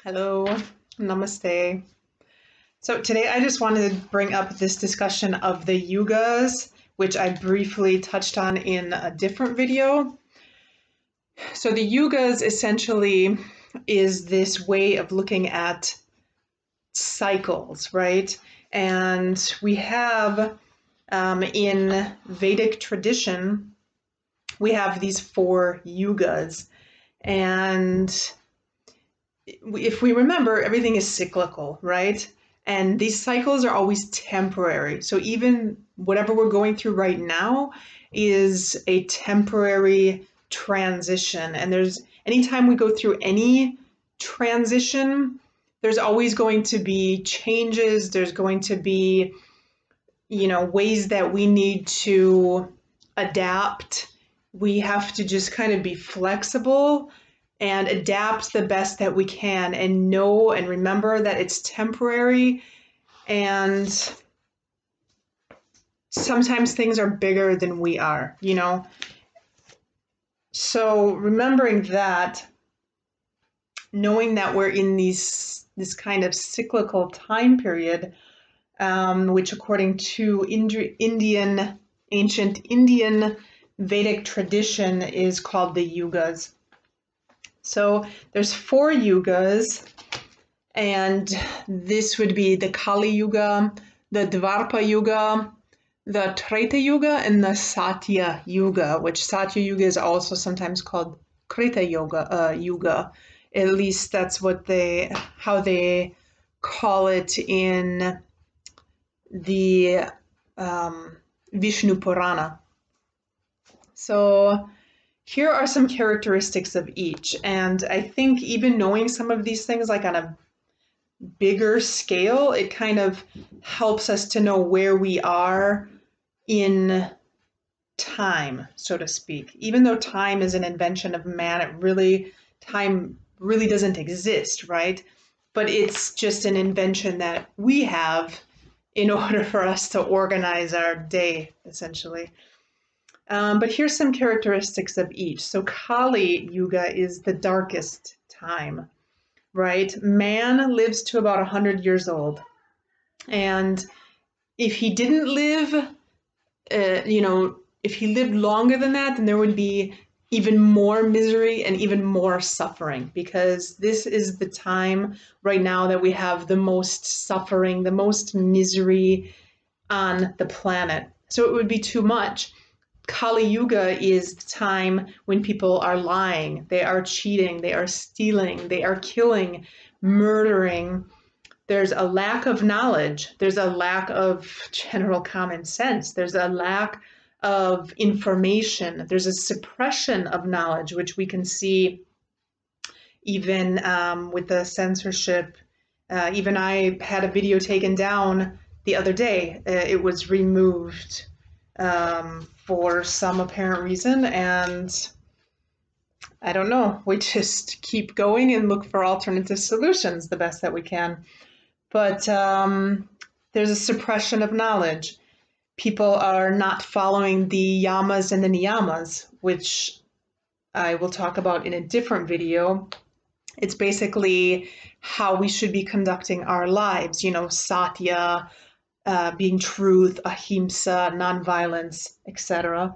Hello, namaste. So today I just wanted to bring up this discussion of the yugas, which I briefly touched on in a different video. So the yugas essentially is this way of looking at cycles, right? And we have in Vedic tradition, we have these 4 yugas. And if we remember, everything is cyclical, right? And these cycles are always temporary. So even whatever we're going through right now is a temporary transition. And anytime we go through any transition, there's always going to be changes. There's going to be, ways that we need to adapt. We have to just kind of be flexible and adapt the best that we can and know and remember that it's temporary, and sometimes things are bigger than we are, So remembering that, knowing that we're in this kind of cyclical time period, which according to ancient Indian Vedic tradition is called the yugas. So there's 4 yugas, and this would be the Kali Yuga, the Davarpa Yuga, the Treta Yuga, and the Satya Yuga, which Satya Yuga is also sometimes called Krita Yuga. At least that's how they call it in the Vishnu Purana. So here are some characteristics of each, and I think even knowing some of these things like on a bigger scale, it kind of helps us to know where we are in time, so to speak. Even though time is an invention of man, time really doesn't exist, right? But it's just an invention that we have in order for us to organize our day, essentially. But here's some characteristics of each. So Kali Yuga is the darkest time, right? Man lives to about 100 years old. And if he didn't live, if he lived longer than that, then there would be even more misery and even more suffering, because this is the time right now that we have the most suffering, the most misery on the planet. So it would be too much. Kali Yuga is the time when people are lying, they are cheating, they are stealing, they are killing, murdering. There's a lack of knowledge. There's a lack of general common sense. There's a lack of information. There's a suppression of knowledge, which we can see even with the censorship. Even I had a video taken down the other day. It was removed for some apparent reason, and I don't know. We just keep going and look for alternative solutions the best that we can. But there's a suppression of knowledge. People are not following the yamas and the niyamas, which I will talk about in a different video. It's basically how we should be conducting our lives, satya, being truth, ahimsa, nonviolence, etc.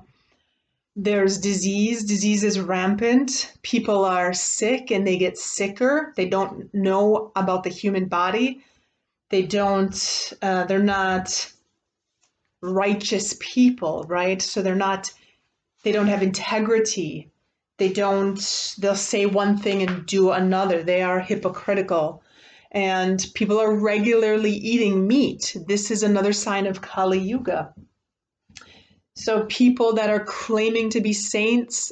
There's disease. Disease is rampant. People are sick and they get sicker. They don't know about the human body. They're not righteous people, right? So they don't have integrity. They'll say one thing and do another. They are hypocritical. And people are regularly eating meat. This is another sign of Kali Yuga. So people that are claiming to be saints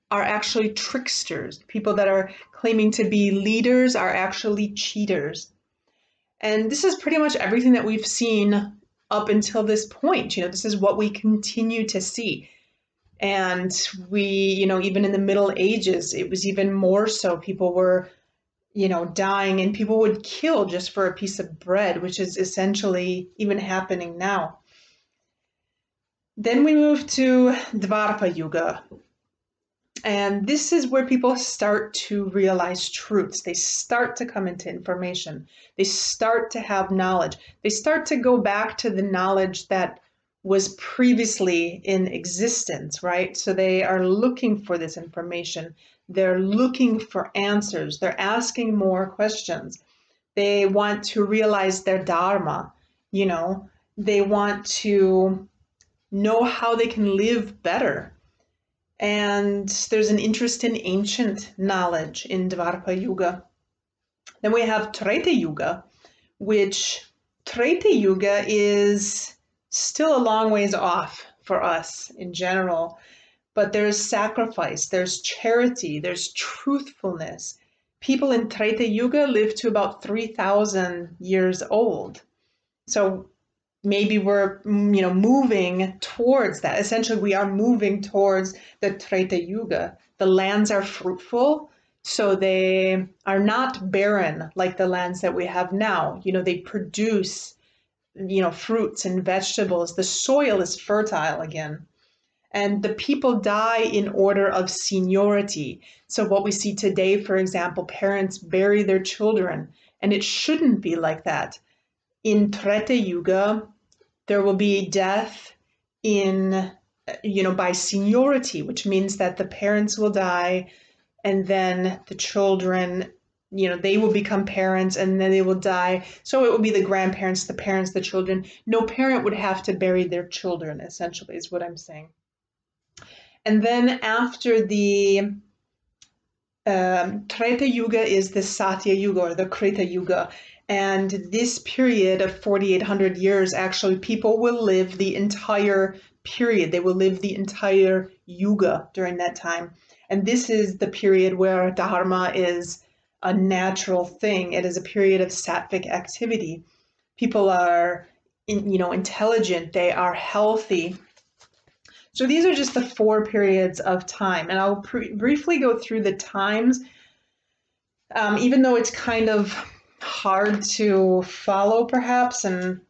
are actually tricksters. People that are claiming to be leaders are actually cheaters. And this is pretty much everything that we've seen up until this point. This is what we continue to see. And we, even in the Middle Ages, it was even more so. People were dying, and people would kill just for a piece of bread, which is essentially even happening now. Then we move to Davarpa Yuga. And this is where people start to realize truths. They start to come into information. They start to have knowledge. They start to go back to the knowledge that was previously in existence, right? So they are looking for this information. They're looking for answers. They're asking more questions. They want to realize their dharma, you know, they want to know how they can live better. And there's an interest in ancient knowledge in Davarpa Yuga. Then we have Treta Yuga, which Treta Yuga is still a long ways off for us in general, but there's sacrifice, there's charity, there's truthfulness. People in Treta Yuga live to about 3,000 years old. So maybe we're moving towards that. Essentially, we are moving towards the Treta Yuga. The lands are fruitful, so they are not barren like the lands that we have now. They produce fruits and vegetables. The soil is fertile again. And the people die in order of seniority. So what we see today, for example, parents bury their children, and it shouldn't be like that. In Treta Yuga, there will be death by seniority, which means that the parents will die, and then the children, they will become parents, and then they will die. So it will be the grandparents, the parents, the children. No parent would have to bury their children, essentially, is what I'm saying. And then after the Treta Yuga is the Satya Yuga, or the Krita Yuga. And this period of 4,800 years, actually, people will live the entire period. They will live the entire Yuga during that time. And this is the period where Dharma is a natural thing. It is a period of sattvic activity. People are, intelligent. They are healthy. So these are just the 4 periods of time. And I'll briefly go through the times, even though it's kind of hard to follow perhaps, and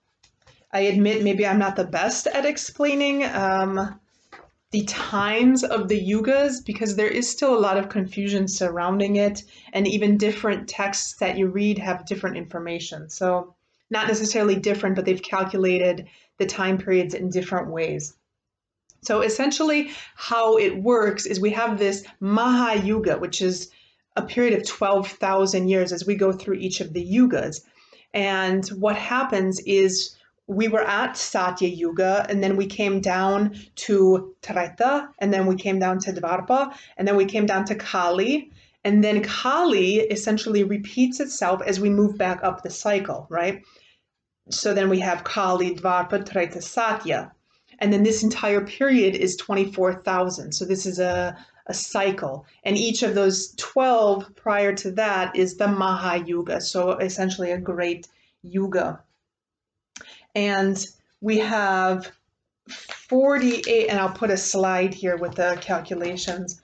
I admit maybe I'm not the best at explaining the times of the yugas, because there is still a lot of confusion surrounding it, and even different texts that you read have different information. So not necessarily different, but they've calculated the time periods in different ways. So essentially how it works is we have this Maha Yuga, which is a period of 12,000 years as we go through each of the yugas. And what happens is we were at Satya Yuga, and then we came down to Treta, and then we came down to Davarpa, and then we came down to Kali. And then Kali essentially repeats itself as we move back up the cycle, right? So then we have Kali, Davarpa, Treta, Satya. And then this entire period is 24,000. So this is a cycle. And each of those 12 prior to that is the Maha Yuga. So essentially a great yuga. And we have 48, and I'll put a slide here with the calculations.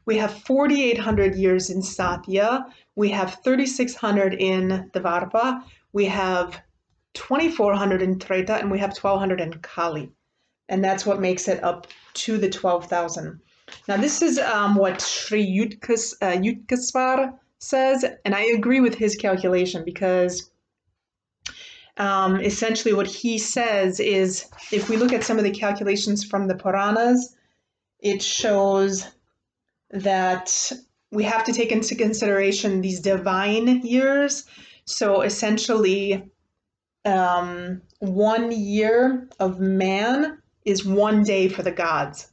We have 4,800 years in Satya. We have 3,600 in Davarpa. We have 2,400 in Treta, and we have 1,200 in Kali. And that's what makes it up to the 12,000. Now, this is what Sri Yutkaswar says, and I agree with his calculation, because essentially what he says is, if we look at some of the calculations from the Puranas, it shows that we have to take into consideration these divine years. So essentially, 1 year of man is 1 day for the gods.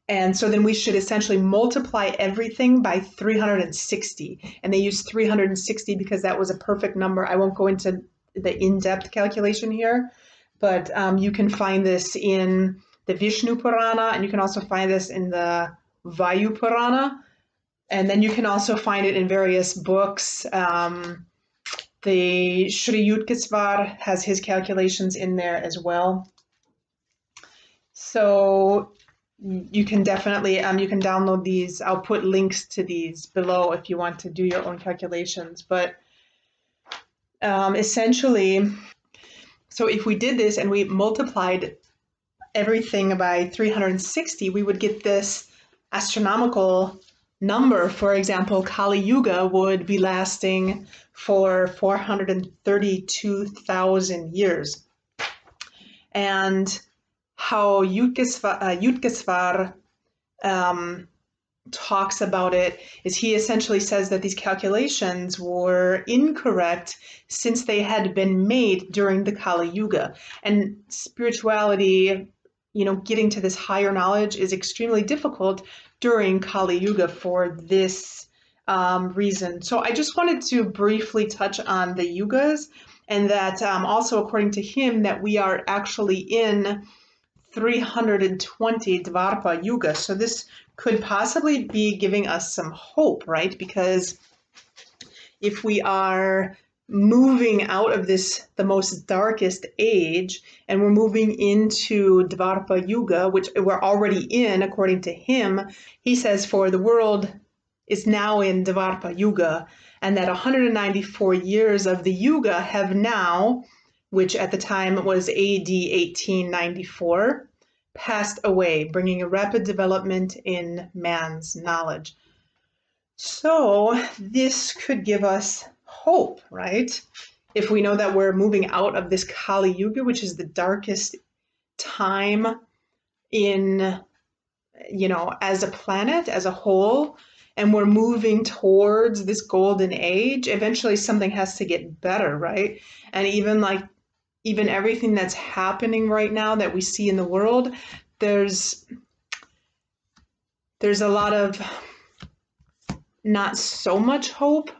And so then we should essentially multiply everything by 360. And they use 360 because that was a perfect number. I won't go into the in-depth calculation here, but you can find this in the Vishnu Purana, and you can also find this in the Vayu Purana. And then you can also find it in various books. The Sri Yutkaswar has his calculations in there as well. So you can definitely, you can download these. I'll put links to these below if you want to do your own calculations. But essentially, so if we did this and we multiplied everything by 360, we would get this astronomical number. For example, Kali Yuga would be lasting for 432,000 years. And how Yugasvar talks about it is he essentially says that these calculations were incorrect since they had been made during the Kali Yuga. And spirituality, getting to this higher knowledge is extremely difficult during Kali Yuga for this reason. So I just wanted to briefly touch on the yugas, and that also according to him that we are actually in 320 Davarpa Yuga. So this could possibly be giving us some hope, right? Because if we are moving out of the most darkest age, and we're moving into Davarpa Yuga, which we're already in, according to him, he says for the world is now in Davarpa Yuga, and that 194 years of the Yuga have now, which at the time was AD 1894, passed away, bringing a rapid development in man's knowledge. So this could give us hope, right? If we know that we're moving out of this Kali Yuga, which is the darkest time in, as a planet, as a whole, and we're moving towards this golden age, eventually something has to get better, right? And even everything that's happening right now that we see in the world, there's a lot of not so much hope.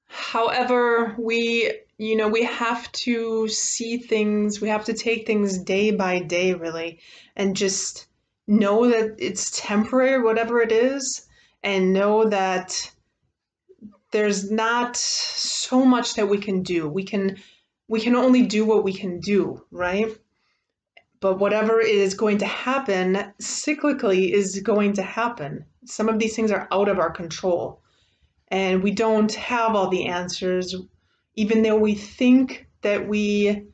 However, we have to see things, we have to take things day by day, really, and just know that it's temporary, whatever it is, and know that there's not so much that we can do. We can only do what we can do, right? But whatever is going to happen cyclically is going to happen. Some of these things are out of our control, and we don't have all the answers, even though we think that we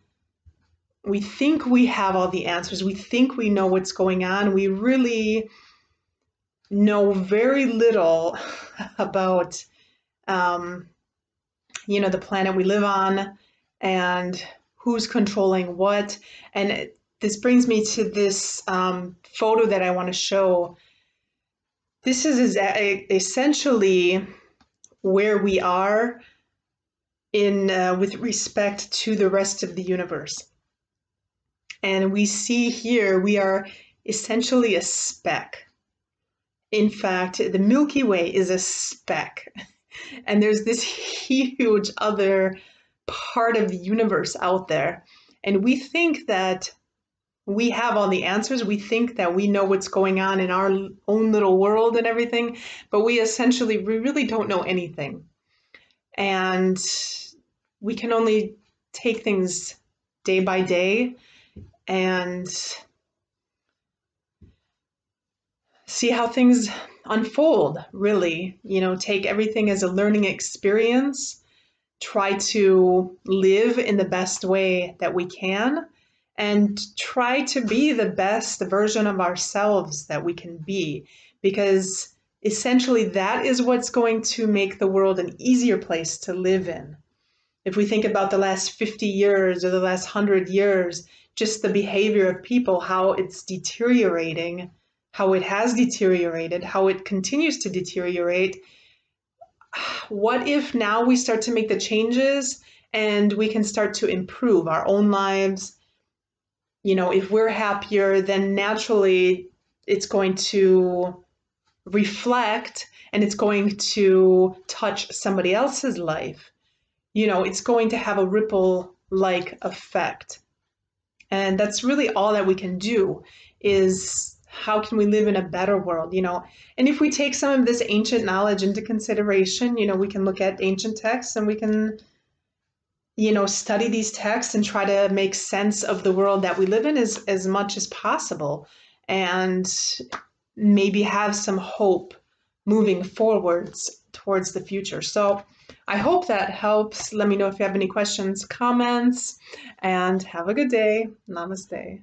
have all the answers. We think we know what's going on. We really know very little about the planet we live on and who's controlling what. And this brings me to this photo that I want to show. This is essentially where we are with respect to the rest of the universe. And we see here we are essentially a speck. In fact, the Milky Way is a speck. And there's this huge other part of the universe out there. And we think that we have all the answers. We think that we know what's going on in our own little world and everything, but we really don't know anything. And we can only take things day by day and see how things unfold, really. Take everything as a learning experience, try to live in the best way that we can, and try to be the best version of ourselves that we can be, because essentially that is what's going to make the world an easier place to live in. If we think about the last 50 years or the last 100 years, just the behavior of people, how it's deteriorating, how it has deteriorated, how it continues to deteriorate. What if now we start to make the changes and we can start to improve our own lives? If we're happier, then naturally it's going to reflect and it's going to touch somebody else's life. It's going to have a ripple-like effect. And that's really all that we can do, is how can we live in a better world, And if we take some of this ancient knowledge into consideration, we can look at ancient texts and we can, study these texts and try to make sense of the world that we live in as much as possible, and maybe have some hope moving forwards towards the future. So I hope that helps. Let me know if you have any questions, comments, and have a good day. Namaste.